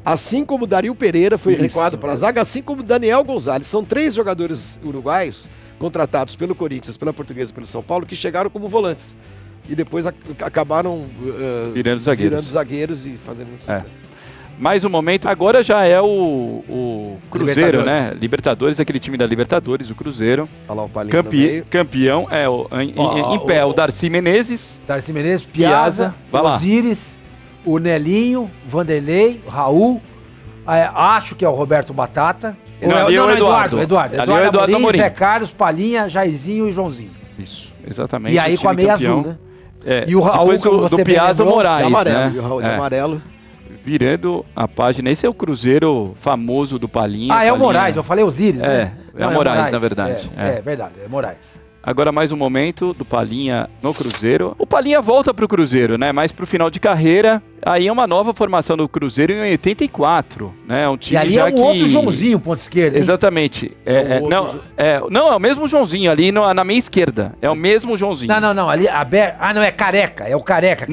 Assim como o Dario Pereira foi recuado para a zaga, assim como o Daniel Gonzalez. São 3 jogadores uruguaios contratados pelo Corinthians, pela Portuguesa e pelo São Paulo, que chegaram como volantes. E depois acabaram virando zagueiros e fazendo muito sucesso. Mais um momento, agora já é o Cruzeiro, né? Libertadores, aquele time da Libertadores, o Cruzeiro. Olha lá o Palinha campeão, em pé, o Darcy Menezes. Piazza, Osíris, o Nelinho, Vanderlei, Raul, acho que é o Roberto Batata. Eduardo Amorim, Zé Carlos, Palinha, Jairzinho e Joãozinho. Isso, exatamente. E aí com a meia azul, né? E o Raul, depois do Piazza, Moraes, amarelo, né? E o Raul de amarelo. Virando a página, esse é o Cruzeiro famoso do Palinha. É o Moraes, eu falei Osíris, né? É o Moraes, na verdade. É verdade, é Moraes. Agora mais um momento do Palinha no Cruzeiro. O Palinha volta pro Cruzeiro, né? Mais pro final de carreira. Aí é uma nova formação do Cruzeiro em 84, né? Um time e ali já é outro Joãozinho, ponto esquerda. Exatamente. Não, é o mesmo Joãozinho ali na minha esquerda. É o mesmo Joãozinho. Não. Ali não, é Careca. É o Careca que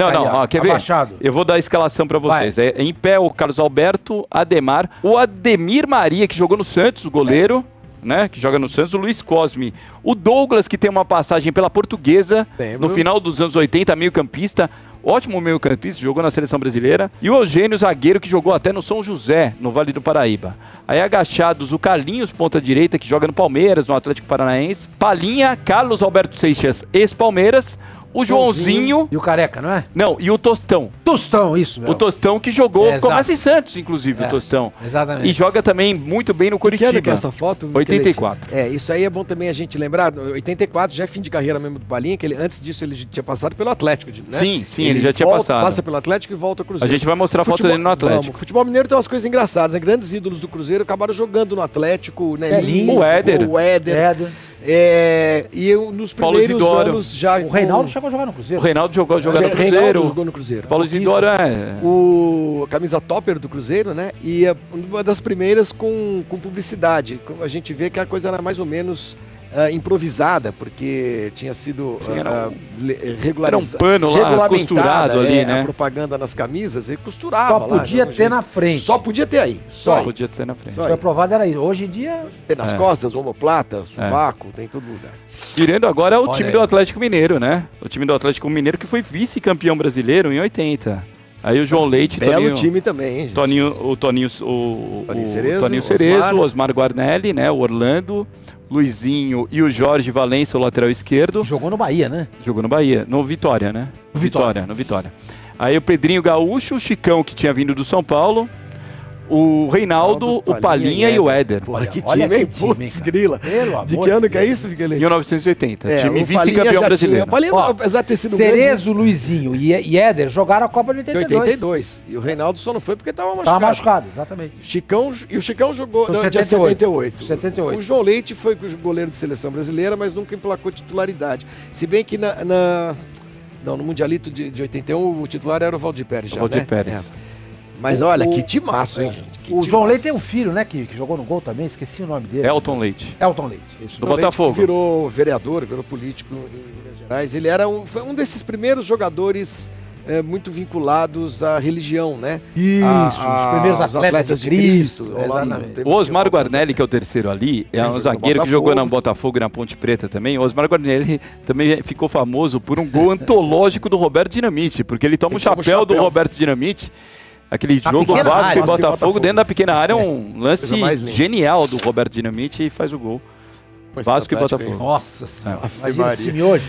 quer abaixado. Ver? Eu vou dar a escalação pra vocês. Em pé o Carlos Alberto, Ademar, o Ademir Maria, que jogou no Santos, o goleiro. Né, que joga no Santos, o Luiz Cosme, o Douglas, que tem uma passagem pela Portuguesa, no final dos anos 80, meio-campista, ótimo meio-campista, jogou na Seleção Brasileira, e o Eugênio, zagueiro, que jogou até no São José, no Vale do Paraíba. Aí agachados, o Carlinhos, ponta direita, que joga no Palmeiras, no Atlético Paranaense, Palinha, Carlos Alberto Seixas, ex-Palmeiras, o Joãozinho... E o Careca, não é? Não, e o Tostão. Tostão, isso, meu. O Tostão que jogou, começa em Santos, inclusive, o Tostão. Exatamente. E joga também muito bem no Curitiba. Que ano que é essa foto? 84. Isso aí é bom também a gente lembrar. 84 já é fim de carreira mesmo do Palinha, que antes disso ele tinha passado pelo Atlético, né? Sim, ele já tinha passado. Passa pelo Atlético e volta ao Cruzeiro. A gente vai mostrar a foto dele no Atlético. O futebol mineiro tem umas coisas engraçadas, né? Grandes ídolos do Cruzeiro acabaram jogando no Atlético, né? O Éder. E nos primeiros anos já... O Reinaldo chegou a jogar no Cruzeiro. O Reinaldo jogou no Cruzeiro. Reinaldo jogou no Cruzeiro. Paulo Isidoro o camisa topper do Cruzeiro, né? E uma das primeiras com publicidade. A gente vê que a coisa era mais ou menos improvisada, porque tinha sido era um pano lá costurado ali, né? A propaganda nas camisas, ele costurava lá. Só podia ter na frente. Só podia ter aí. Só podia ter na frente. Foi aprovado, era isso. Hoje em dia... Tem nas costas, omoplata, sovaco, tem em todo lugar. Tirando agora o time do Atlético Mineiro, né? O time do Atlético Mineiro que foi vice-campeão brasileiro em 80. Aí o João Leite, belo time também, hein, gente? o Toninho Cerezo, o Osmar Guarnelli, né? O Orlando, Luizinho e o Jorge Valença, o lateral esquerdo. Jogou no Bahia, né? Jogou no Bahia, no Vitória, né? No Vitória. No Vitória. Aí o Pedrinho Gaúcho, o Chicão, que tinha vindo do São Paulo, o Reinaldo, o Palinha e o Éder. Porra, que time, hein? Putz, grila. De que ano que é isso, Miguelete? 1980. Time vice-campeão brasileiro. O Palinha, apesar de ter sido Cerezo, Luizinho e Éder jogaram a Copa de 82. E o Reinaldo só não foi porque estava machucado. Estava machucado, exatamente. O Chicão jogou no dia 78. O João Leite foi goleiro de seleção brasileira, mas nunca emplacou titularidade. Se bem que no Mundialito de 81, o titular era o Valdir Pérez já, Valdir Pérez. Mas olha, que timaço, hein, gente? João Leite tem um filho, né, que jogou no gol também, esqueci o nome dele. Elton Leite. Isso. Do Botafogo. Leite, que virou vereador, virou político em Minas Gerais. Ele foi um desses primeiros jogadores muito vinculados à religião, né? Isso, os primeiros atletas de Cristo. O Osmar Guarnelli, que é o terceiro ali, é um zagueiro que jogou na Botafogo e na Ponte Preta também. O Osmar Guarnelli também ficou famoso por um gol antológico do Roberto Dinamite, porque ele toma o chapéu do Roberto Dinamite. Aquele jogo Vasco e Botafogo dentro da pequena área, um lance genial do Roberto Dinamite e faz o gol. Vasco e Botafogo. Nossa Senhora. Imagina esse time hoje.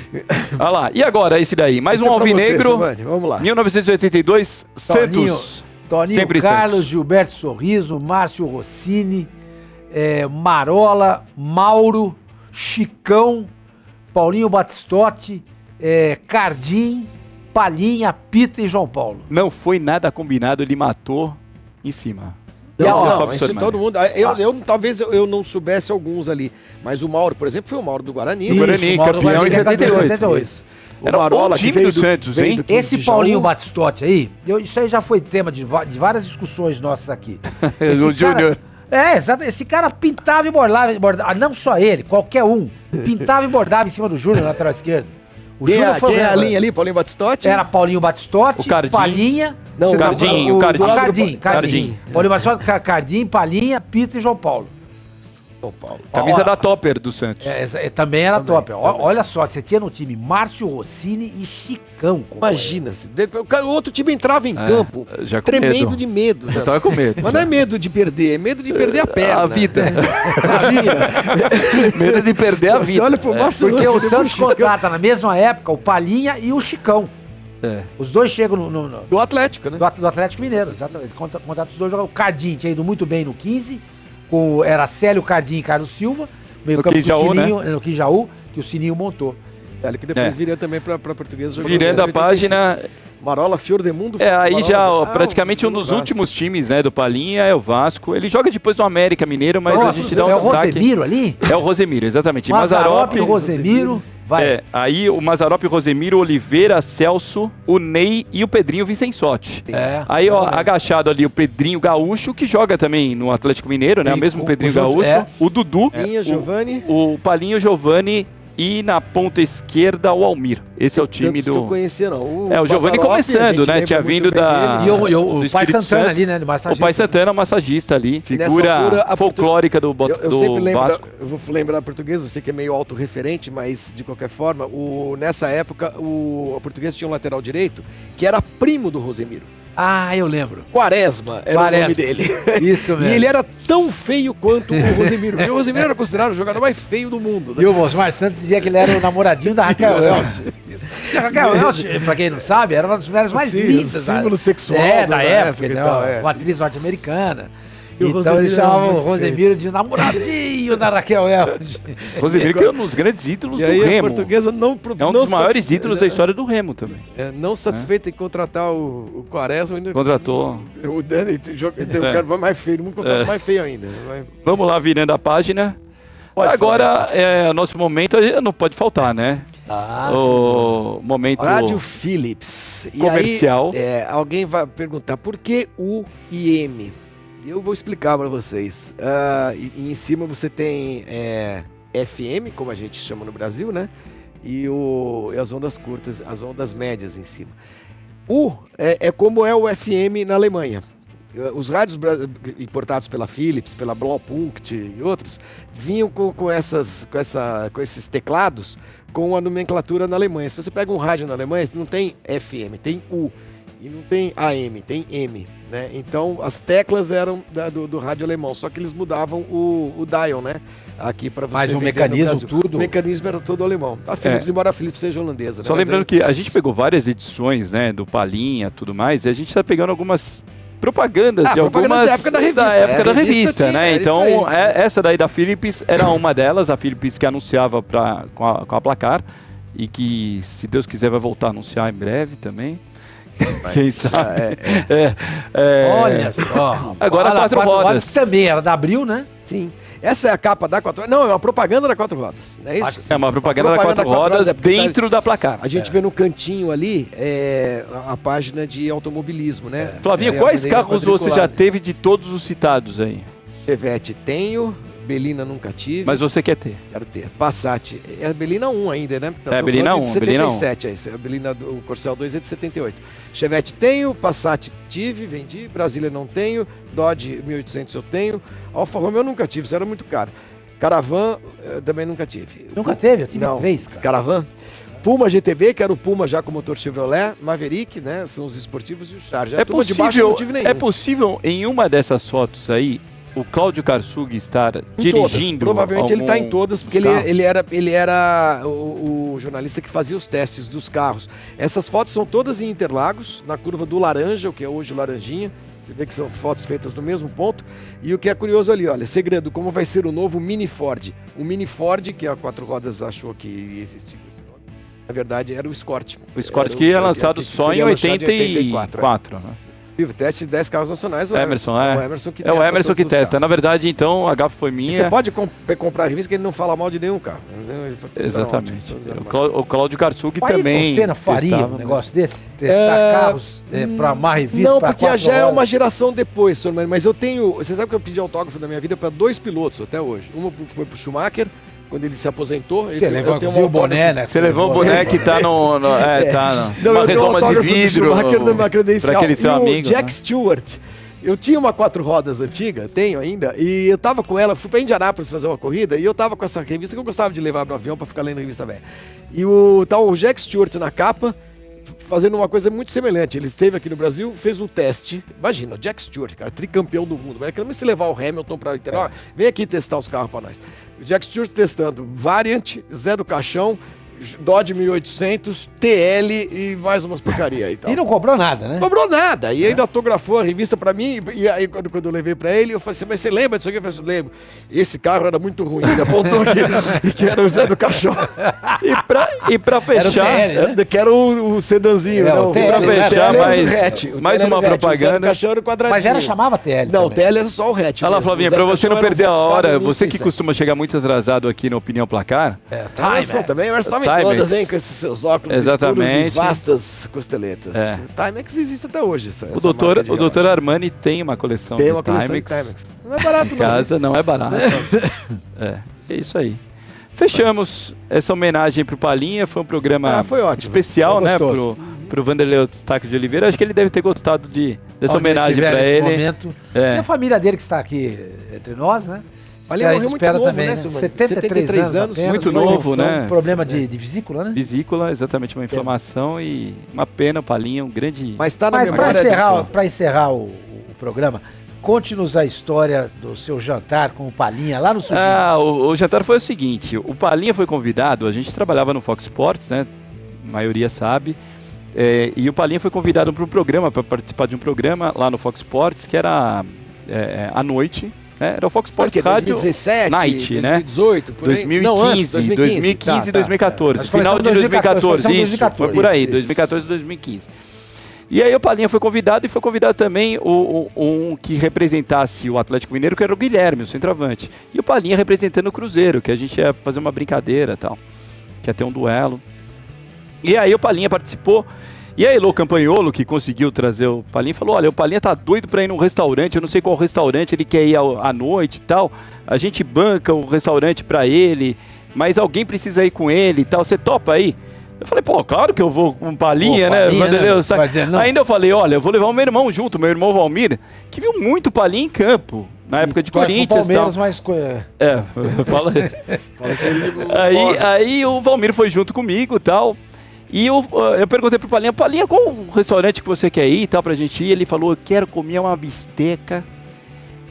Olha lá. E agora esse daí? Mais um alvinegro. Vamos lá. 1982, Santos. Toninho Carlos, Santos. Gilberto Sorriso, Márcio Rossini, Marola, Mauro, Chicão, Paulinho Batistotti, Cardim, Palinha, Pita e João Paulo. Não foi nada combinado, ele matou em cima. Não, isso todo mundo. Talvez eu não soubesse alguns ali. Mas o Mauro, por exemplo, foi o Mauro do Guarani. O Guarani, campeão em 78. Era Marola, o time do Santos, hein? Esse Paulinho Batistotti aí, isso aí já foi tema de várias discussões nossas aqui. O Júnior. Exato. Esse cara pintava e bordava. Não só ele, qualquer um. Pintava e bordava em cima do Júnior, lateral esquerdo. Quem é a linha ali, Paulinho Batistotti? Era Paulinho Batistotti, Palinha... Não, o Cardim. Paulinho Batistotti, Cardim, Palinha, Pita e João Paulo. Camisa da Topper do Santos. Também era Topper. Olha só, você tinha no time Márcio Rossini e Chicão. Imagina, o outro time entrava em campo tremendo de medo. Já tava com medo. Mas não é medo de perder, é medo de perder a perna. A vida. Medo de perder a vida. Você olha pro Márcio Porque o Santos contrata na mesma época o Palinha e o Chicão. Os dois chegam do Atlético, né? Do Atlético Mineiro, exatamente. Contrata os dois jogadores. O Cardim tinha ido muito bem no 15, era Célio Cardim e Carlos Silva, meio campo do Sininho, né? No Quinjaú, que o Sininho montou. Célio que depois viria também pra Portuguesa. Virando a página... Marola, Fiordemundo... aí já praticamente um dos últimos times, né, do Palinha é o Vasco. Ele joga depois do América Mineiro, mas a gente dá um destaque... É o Rosemiro ali? É o Rosemiro, exatamente. Mazzaropi, Rosemiro... Vai. Aí o Mazzaropi, o Rosemiro, Oliveira, Celso, o Ney e o Pedrinho Vicençotti. Aí, agachado ali, o Pedrinho Gaúcho, que joga também no Atlético Mineiro, né? O mesmo Pedrinho Gaúcho. O Dudu. O Palinho, Giovani e na ponta esquerda o Almir. Esse é o time do... Que eu conhecia, não. O Giovani começando, né? Tinha vindo da... E o Pai Santana ali, né? O Pai Santana, massagista ali. Figura folclórica do Vasco. Eu vou lembrar português, eu sei que é meio autorreferente, mas de qualquer forma, nessa época, a Portuguesa tinha um lateral direito que era primo do Rosemiro. Ah, eu lembro. Quaresma era o nome dele. Isso mesmo. E ele era tão feio quanto o Rosemiro. E o Rosemiro era considerado o jogador mais feio do mundo. Né? E o Osmar Santos dizia que ele era o namoradinho da Raquel Welch. A Raquel Welch, pra quem não sabe, era uma das mulheres mais lindas. Símbolo sexual da época. Uma atriz norte-americana. Então eles chamavam o Rosemiro de namoradinho da Raquel Welch. Rosemiro que é um dos grandes ídolos do Remo. A Portuguesa é um dos maiores ídolos da história do Remo também. Não satisfeito em contratar o Quaresma. Contratou. O Dani tem o cara mais feio, muito contrato mais feio ainda. Vamos lá, virando a página. Agora, o nosso momento não pode faltar, né? O momento Rádio Philips. Comercial. E aí, alguém vai perguntar, por que o IM? Eu vou explicar para vocês. E em cima você tem FM, como a gente chama no Brasil, né? E as ondas curtas, as ondas médias em cima. É como é o FM na Alemanha. Os rádios importados pela Philips, pela Blaupunkt e outros, vinham com esses teclados com a nomenclatura na Alemanha. Se você pega um rádio na Alemanha, não tem FM, tem U. E não tem AM, tem M, né? Então as teclas eram do rádio alemão, só que eles mudavam o dial, né? Aqui para você. Mas o mecanismo tudo. O mecanismo era todo alemão. A Philips, embora a Philips seja holandesa, né? Só lembrando que a gente pegou várias edições, né, do Palinha, tudo mais, e a gente tá pegando algumas propagandas de algumas da época da revista, da revista, né? tinha, então, essa daí da Philips era uma delas, a Philips que anunciava com a Placar e que, se Deus quiser, vai voltar a anunciar em breve também. Mas, quem sabe? Olha só. Agora quatro rodas. Também era da Abril, né? Sim. Essa é a capa da 4 rodas. Não, é uma propaganda da 4 rodas. Não é isso? É uma propaganda da 4 rodas dentro da Placar. A gente vê no cantinho ali a página de automobilismo, né? Flavinho, quais carros você já teve de todos os citados aí? Chevette tenho, Belina nunca tive. Mas você quer ter? Quero ter. Passat. É a Belina 1 ainda, né? É a Belina 1. De 77, a Belina, o Corcel 2 é de 78. Chevette tenho, Passat tive, vendi, Brasília não tenho, Dodge 1800 eu tenho, Alfa Romeo eu nunca tive, isso era muito caro. Caravan também nunca tive. Nunca teve? Eu tive não, 3, cara. Caravan. Puma GTB, que era o Puma já com motor Chevrolet, Maverick, né? São os esportivos e o Charger. De baixo eu não tive nenhum. É possível, em uma dessas fotos aí, o Cláudio Karsug estar dirigindo? Provavelmente ele está em todas, porque ele era o jornalista que fazia os testes dos carros. Essas fotos são todas em Interlagos, na curva do Laranja, o que é hoje o Laranjinha. Você vê que são fotos feitas no mesmo ponto. E o que é curioso ali, olha, segredo, como vai ser o novo Mini Ford. O Mini Ford, que a 4 rodas achou que ia existir com esse nome, na verdade era o Escort. O Escort que é lançado só em 84. Né? Teste de 10 carros nacionais, o Emerson que testa. É o Emerson que testa. Carros. Na verdade, então, a gafe foi minha. E você pode comprar a revista que ele não fala mal de nenhum carro. Exatamente. O Cláudio Karsug também. Você não faria um negócio desse? Testar carros para amar revista? Não, porque já é uma geração depois, mas eu tenho. Você sabe que eu pedi autógrafo da minha vida para 2 pilotos até hoje. Uma foi pro Schumacher, quando ele se aposentou. Você levou o boné, né? Você levou o boné que tá numa redoma de vidro para aquele seu amigo. Jack Stewart. Eu tinha uma 4 rodas antiga, tenho ainda, e eu tava com ela, fui pra Indianápolis fazer uma corrida, e eu tava com essa revista que eu gostava de levar no avião pra ficar lendo revista velha. E o Jack Stewart na capa, fazendo uma coisa muito semelhante. Ele esteve aqui no Brasil, fez um teste. Imagina, o Jack Stewart, cara, tricampeão do mundo. Mas queremos se levar o Hamilton para Interlagos. Vem aqui testar os carros para nós. O Jack Stewart testando Variant, Zé do Caixão, Dodge 1800, TL e mais umas porcaria e tal. E não cobrou nada, né? Cobrou nada. E ainda autografou a revista pra mim. E aí, quando eu levei pra ele, eu falei assim, mas você lembra disso aqui? Eu falei assim, lembro. Esse carro era muito ruim. Ele apontou aqui, que era o Zé do Caixão. E pra fechar... Era o TL, né? Que era o sedanzinho. Não, pra fechar, mais uma propaganda. Mas chamava TL Não, o também. TL era só o hatch. Olha lá, Flavinha, pra você não perder a hora, você que costuma chegar muito atrasado aqui no Opinião Placar... Também, o Emerson em todas, hein, com esses seus óculos escuros e vastas costeletas. Timex existe até hoje. O doutor Armani tem uma coleção de Timex. Não é barato, não. Casa não é barato. É isso aí. Fechamos essa homenagem pro Palinha. Foi um programa especial, né? Pro Vanderlei Eustáquio de Oliveira. Acho que ele deve ter gostado dessa homenagem para ele. Momento. E a família dele que está aqui entre nós, né? Palinha morreu muito novo, também, né? 73 anos. Muito novo, né? Um problema de vesícula, né? Vesícula, exatamente, uma inflamação e uma pena, Palinha, um grande... Mas tá na memória. Para encerrar o programa, conte-nos a história do seu jantar com o Palinha lá no sul. O jantar foi o seguinte, o Palinha foi convidado, a gente trabalhava no Fox Sports, né? A maioria sabe. E o Palinha foi convidado para um programa, para participar de um programa lá no Fox Sports, que era à noite. Era o Fox Sports Rádio 2017, Night, 2018, por aí. 2015 e 2014. Final de 2014, isso. Foi por aí, 2014 e 2015. E aí o Palinha foi convidado e foi convidado também um que representasse o Atlético Mineiro, que era o Guilherme, o centroavante. E o Palinha representando o Cruzeiro, que a gente ia fazer uma brincadeira e tal. Que ia ter um duelo. E aí o Palinha participou. E aí, Elô Campagnolo, que conseguiu trazer o Palinha, falou, olha, o Palinha tá doido pra ir num restaurante, eu não sei qual restaurante, ele quer ir à noite e tal, a gente banca o restaurante pra ele, mas alguém precisa ir com ele e tal, você topa aí? Eu falei, claro que eu vou com o Palinha, né? Ainda eu falei, olha, eu vou levar o meu irmão junto, meu irmão Valmir, que viu muito Palinha em campo, na época de Corinthians e tal. Fala aí o Valmir foi junto comigo e tal. E eu perguntei pro Palinha, qual o restaurante que você quer ir e tal pra gente ir? Ele falou, eu quero comer uma bisteca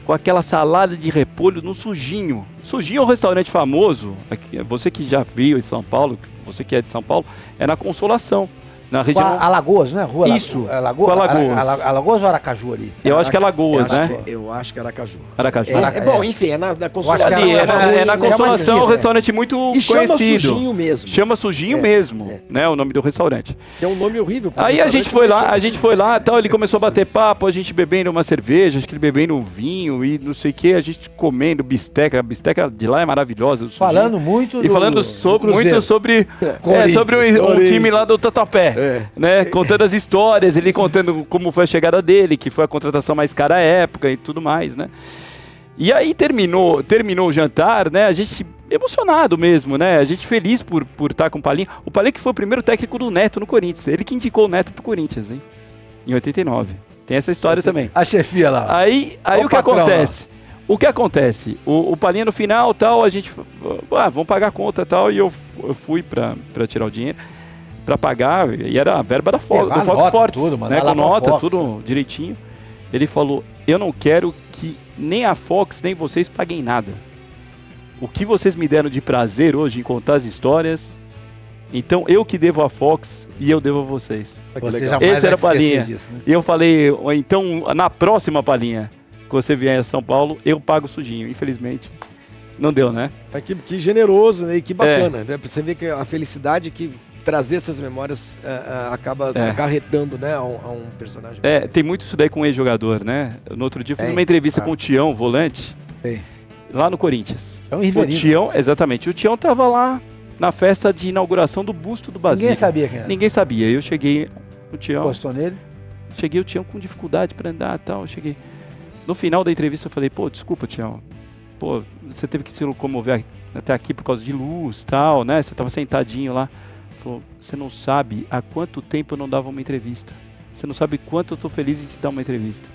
com aquela salada de repolho no Sujinho. Sujinho é um restaurante famoso, aqui, você que já viu em São Paulo, você que é de São Paulo, é na Consolação. Na região... Alagoas, né? Rua Isso, Alagoas. Alagoas ou Aracaju ali? Eu acho que é Alagoas, né? Eu acho que é Aracaju. Aracaju. Bom, enfim, é na Consolação. Assim, é na Consolação, um restaurante muito conhecido. Chama Sujinho mesmo. Chama Sujinho mesmo, né? O nome do restaurante. É um nome horrível. Aí a gente foi lá, tal, ele começou a bater papo, a gente bebendo uma cerveja, acho que ele bebendo um vinho e não sei o que, a gente comendo bisteca, a bisteca de lá é maravilhosa. Falando muito e falando muito sobre o time lá do Tatuapé, né? Contando as histórias, ele contando como foi a chegada dele, que foi a contratação mais cara à época e tudo mais, né? E aí terminou o jantar, né? A gente emocionado mesmo, né? A gente feliz por estar com o Palinha. O Palinha que foi o primeiro técnico do Neto no Corinthians. Ele que indicou o Neto pro Corinthians, hein? Em 89. Tem essa história também. A chefia lá. Aí o que acontece? O que acontece? O Palinha no final, tal, a gente... vamos pagar a conta e tal. E eu fui pra tirar o dinheiro, pra pagar. E era a verba do Fox Sports, né? Com nota, Fox, tudo direitinho. Ele falou, eu não quero que nem a Fox, nem vocês paguem nada. O que vocês me deram de prazer hoje em contar as histórias, então eu que devo a Fox e eu devo a vocês. Esse era o Palinha. Disso, né? E eu falei, então na próxima, Palinha, que você vier a São Paulo, eu pago o Sujinho. Infelizmente, não deu, né? Que generoso, né? E que bacana. Né? Você vê que a felicidade que trazer essas memórias acaba acarretando, né, a um personagem. Tem muito isso daí com um ex-jogador, né? No outro dia eu fiz uma entrevista com o Tião, volante, lá no Corinthians. O Tião, exatamente. O Tião tava lá na festa de inauguração do busto do Basílio. Ninguém sabia quem era. Ninguém sabia. Eu cheguei, o Tião... Postou nele? Cheguei, o Tião com dificuldade para andar e tal. Eu cheguei... No final da entrevista eu falei, pô, desculpa, Tião. Pô, você teve que se locomover até aqui por causa de luz e tal, né? Você tava sentadinho lá. Falou, você não sabe há quanto tempo eu não dava uma entrevista. Você não sabe quanto eu tô feliz em te dar uma entrevista.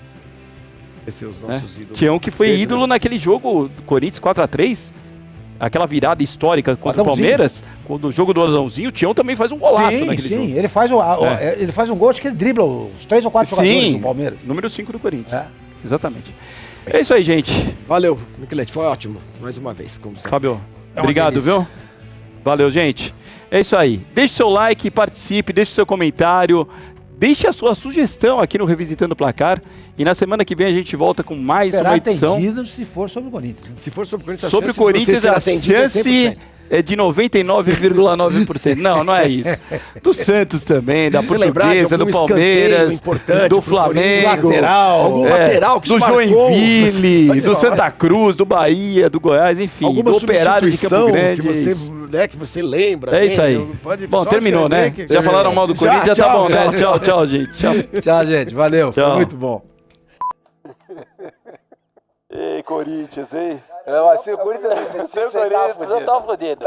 Esses os nossos ídolos. Tião que foi ídolo naquele jogo do Corinthians 4-3. Aquela virada histórica contra o Palmeiras. No jogo do Adãozinho, o Tião também faz um golaço naquele jogo. Sim, ele faz um gol, acho que ele dribla os 3 ou 4 jogadores do Palmeiras. Número 5 do Corinthians. Exatamente. É isso aí, gente. Valeu, Michelete, foi ótimo. Mais uma vez, como sempre. Fábio, obrigado, viu? Valeu, gente. É isso aí. Deixe seu like, participe, deixe seu comentário, deixe a sua sugestão aqui no Revisitando o Placar. E na semana que vem a gente volta com mais uma edição. Se for sobre o Corinthians. Se for sobre o Corinthians, sobre o Corinthians, a chance é de 99,9%. Não é isso. Do Santos também, da Portuguesa, do Palmeiras, do Flamengo, algum lateral que do Joinville, do Santa Cruz, do Bahia, do Goiás, enfim, alguma do Operário de Campo Grande. Que você lembra. É isso aí. Bom, terminou, né? Já falaram mal do Corinthians, já tá bom, né? Tchau, gente. Tchau, gente. Valeu. Foi muito bom. Ei, Corinthians, hein? Se o Corinthians, você tá fodido.